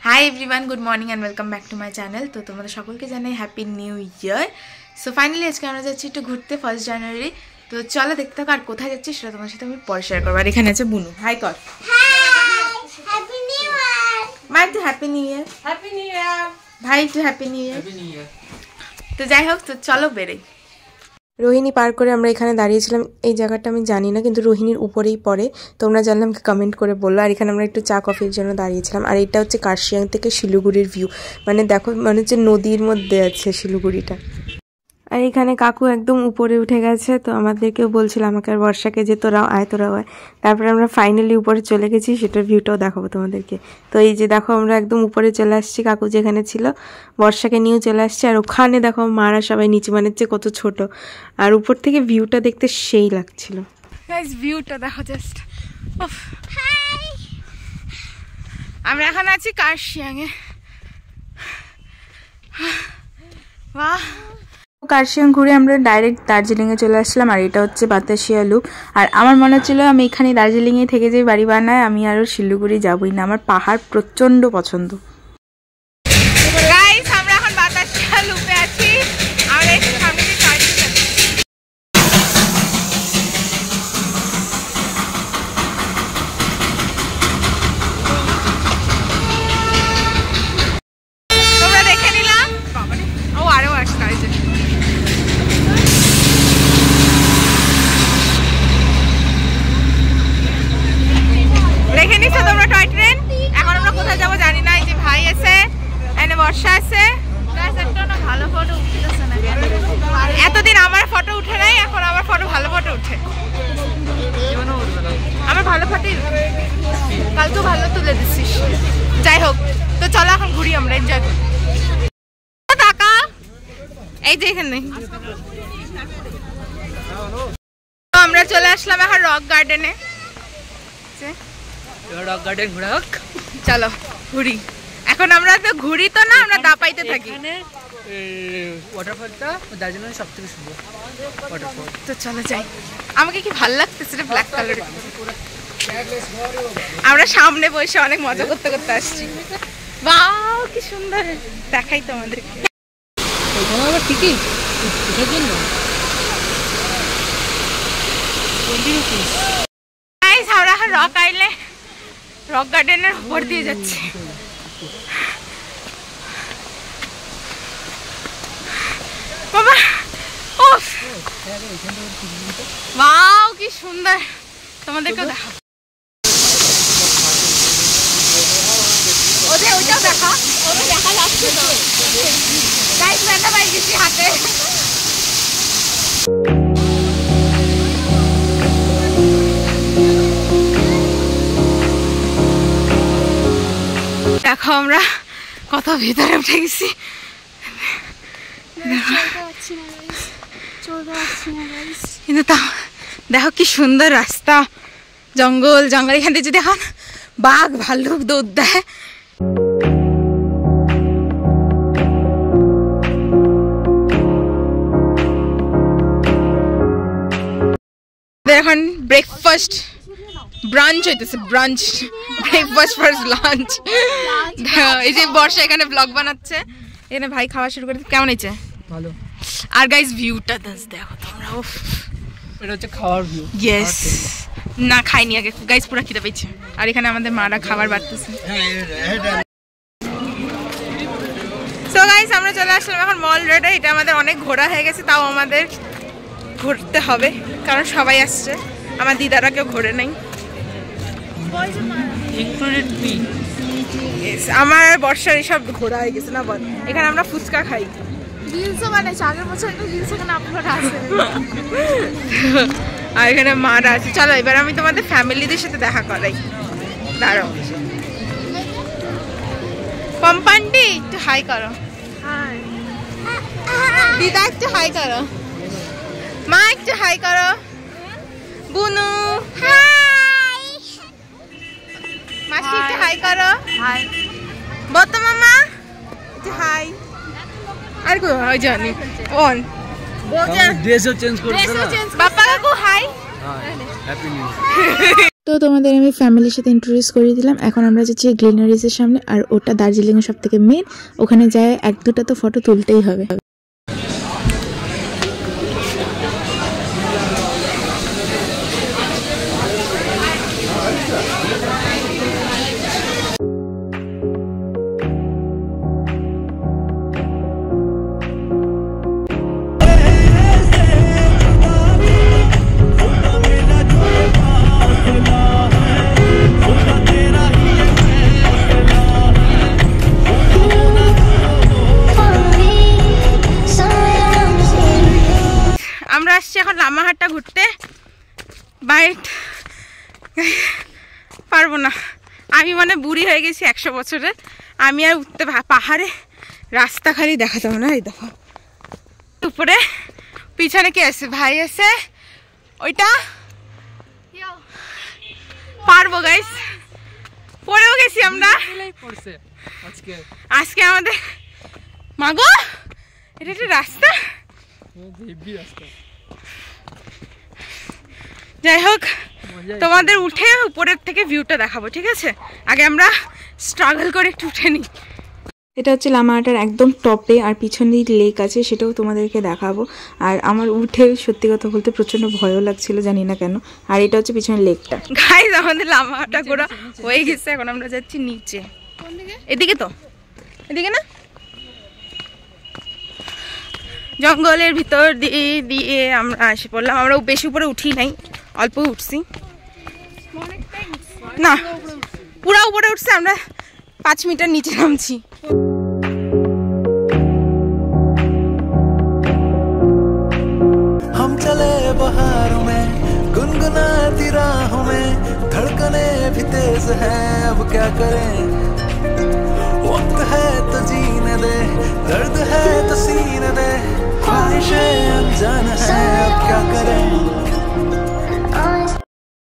High everyone good morning and welcome back to my channel. तो तुम्हारा सकल के जानाई happy new year. So finally आज के আমরা যাচ্ছি একটু ঘুরতে 1 জানুয়ারি। তো চলো দেখতে থাকো আর কোথায় যাচ্ছি সেটা তোমার সাথে আমি পরে শেয়ার করব। আর এখানে আছে বুনু। হাই কর। Hi happy new year. মাই too happy new year. Happy new year. ভাই too happy new year. Happy new year. তো যাই হোক তো চলো বেরোই। रोहिणी पार করে আমরা এখানে দাঁড়িয়েছিলাম। এই জায়গাটা আমি জানি না কিন্তু রোহিণীর উপরেই পড়ে। তোমরা জানলে আমাকে কমেন্ট করে বললো। আর এখানে আমরা একটু চা কফির জন্য দাঁড়িয়েছিলাম। আর এটা হচ্ছে কার্শিয়াং থেকে শিলিগুড়ির ভিউ। মানে দেখো মনে হচ্ছে নদীর মধ্যে আছে শিলিগুড়িটা। আর এখানে কাকু একদম উপরে উঠে গেছে। তো আমাদেরকেও বলছিল আমাকে আর বর্ষাকে যে তোরাও আয় তোরাও আয়। তারপরে আমরা ফাইনালি উপরে চলে গেছি, সেটার ভিউটাও দেখাবো তোমাদেরকে। তো এই যে দেখো আমরা একদম উপরে চলে আসছি, কাকু যেখানে ছিল বর্ষাকে নিয়েও চলে আসছে। আর ওখানে দেখো মারা সবাই নিচে, মানে হচ্ছে কত ছোট। আর উপর থেকে ভিউটা দেখতে সেই লাগছিল। গাইস ভিউটা দেখো জাস্ট। আমরা এখন আছি কার্শিয়াংয়ে। বাহ, কার্শিয়াং ঘুরে আমরা ডাইরেক্ট দার্জিলিংয়ে চলে আসলাম। আর এটা হচ্ছে বাতাসিয়া লুপ। আর আমার মনে হচ্ছিল আমি এখানে দার্জিলিংয়ে থেকে যাই বাড়ি বানায়, আমি আরও শিলিগুড়ি যাবই না। আমার পাহাড় প্রচণ্ড পছন্দ। গাইস আমরা এখন বাতাসিয়া লুপে আছি। আমরা একটু সামনে দিয়ে চার্জিং যাচ্ছি। তোমরা দেখে নিলাম। ও আরো আসছে। দেখে নিছো তোমরা টয় ট্রেন। এখন আমরা কোথায় যাবো জানি না। এই যে ভাই আছে, এনে বর্ষা আছে। ভালো ফটো উঠতেছে না, এতদিন আমার ফটো উঠে নাই, এখন আমার ফটো ভালো ফটো উঠে। আমার ভালো ফটোই কালকেও ভালো তুলে দিচ্ছিস। যাই হোক তো চলো এখন ঘুরি, আমরা এনজয় করি। টাকা এই যে এখানে আমরা চলে আসলাম এখন রক গার্ডেনে। রক গার্ডেন ঘোরা হোক, চলো ঘুরি। এখন আমরা তো ঘুরি তো না, আমরা দাপাইতে থাকি। ওয়াটারফলটা দার্জিলিং সবথেকে সুন্দর ওয়াটারফল। তো চলো যাই। আমাকে কি ভালো লাগতেছে রে ব্ল্যাক কালার। আমরা সামনে বসে অনেক মজা করতে করতে আসছি। ওয়াও কি সুন্দর, দেখাই তো আমাদের। এখানে আবার ঠিকই কিসের জন্য গাইস আমরা এখন রক আইলে রক গার্ডেনের উপর দিয়ে যাচ্ছি। বাবা ওফ ওয়াও কি সুন্দর, তোমাদেরকেও দেখাও। ওদের ওইটাও দেখা, ওদের দেখা যাচ্ছে তো। গাইস ব্যান্ডা বাই গেছি হাতে। দেখো আমরা কত ভিতরে উঠে গেছি। কিন্তু তা দেখো কি সুন্দর রাস্তা, জঙ্গল জঙ্গল। এখান থেকে যদি এখন বাঘ ভাল্লুক দৌড় দেয়। এখন ব্রেকফাস্ট ব্রাঞ্চ হইতেছে, ব্রাঞ্চ ব্রেকফাস্ট ফার্স্ট লাঞ্চ। এই যে বর্ষা এখানে ব্লগ বানাচ্ছে, এখানে ভাই খাওয়া শুরু করে। কেমন হয়েছে? ভালো। আর গাইস ভিউটা দেখো তোমরা। উফ এটা হচ্ছে খাওয়ার ভিউ। ইয়েস, না খাইনি আগে গাইস, পুরো খিদে পেয়েছে। আর এখানে আমাদের মারা খাবার বাড়তেছে। সো গাইস আমরা চলে আসলাম এখন মল রোডে। এটা আমাদের অনেক ঘোরা হয়ে গেছে, তাও আমাদের ঘুরতে হবে কারণ সবাই আসছে। আমার দিদারা কেউ ঘোরে নাই, আমার বর্ষার এসব ঘোরা হয়ে গেছে না। বল এখানে আমরা ফুচকা খাই, রিলসও বানাইছি। আগের বছর একটা রিলস এখানে আপলোড আছে। আর এখানে মারা আছে। চলো এবার আমি তোমাদের ফ্যামিলিদের সাথে দেখা করাই। দাঁড়াও পম্পান্ডি একটু হাই করো। দিদা একটু হাই করো। মা একটু হাই করো। বুনু হাই। মাসি একটু হাই করো। হাই বত মামা একটু হাই। আর কো হাই জানি অন ড্রেসও চেঞ্জ করতে না। বাপ্পা কাকু হাই। Happy new year. তো তোমাদের আমি ফ্যামিলির সাথে ইন্ট্রোডিউস করিয়ে দিলাম। এখন আমরা যাচ্ছি গ্লিনারিজের সামনে, আর ওটা দার্জিলিংয়ের সব থেকে মেন। ওখানে যায় 1-2টা তো ফটো তুলতেই হবে। আমরা আসছি এখন লামাহাটটা ঘুরতে। বাইট পারবো না, আমি মানে বুড়ি হয়ে গেছি 100 বছরের। আমি আর উঠতে পাহাড়ে রাস্তা খালি দেখা যাবে না। এই দেখো উপরে পিছনে কি আছে, ভাই আছে ওইটা। পারবো গাইস, পড়েও গেছি আমরা আজকে। আমাদের মাগো এটা একটা রাস্তা। যাই হোক, তোমাদের উঠে উপরের থেকে ভিউটা দেখাবো, ঠিক আছে? আগে আমরা স্ট্রাগল করে একটু উঠে নিই। এটা হচ্ছে লামাহাটার একদম টপে, আর পিছনে লেক আছে, সেটাও তোমাদেরকে দেখাবো। আর আমার উঠে সত্যি কথা বলতে প্রচন্ড ভয়ও লাগছিল, জানি না কেন। আর এটা হচ্ছে পিছনে লেকটা। গাইস আমাদের লামাহাটা ঘোরা হয়ে গেছে, এখন আমরা যাচ্ছি নিচে। এদিকে তো, এদিকে না, জঙ্গলের ভিতর দিয়ে আমরা এসে পড়লাম। আমরা বেশি উপরে উঠি নাই, অল্প উঠছি না, পুরা উপরে উঠছি আমরা। 5 মিটার নিচে নামছি। हम चले बहारों में गुनगुनाती राहों में, धड़कने भी तेज है अब क्या करें, वक्त है तो जीने दे, दर्द है तो सीने दे, ख्वाहिशें अनजान है अब क्या करें।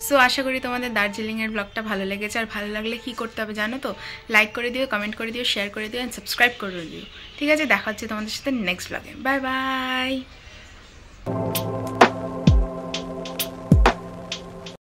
সো আশা করি তোমাদের দার্জিলিংয়ের ব্লগটা ভালো লেগেছে। আর ভালো লাগলে কী করতে হবে জানো তো? লাইক করে দিও, কমেন্ট করে দিও, শেয়ার করে দিও, অ্যান্ড সাবস্ক্রাইব করে দিও। ঠিক আছে, দেখা হচ্ছে তোমাদের সাথে নেক্সট ব্লগে। Bye bye.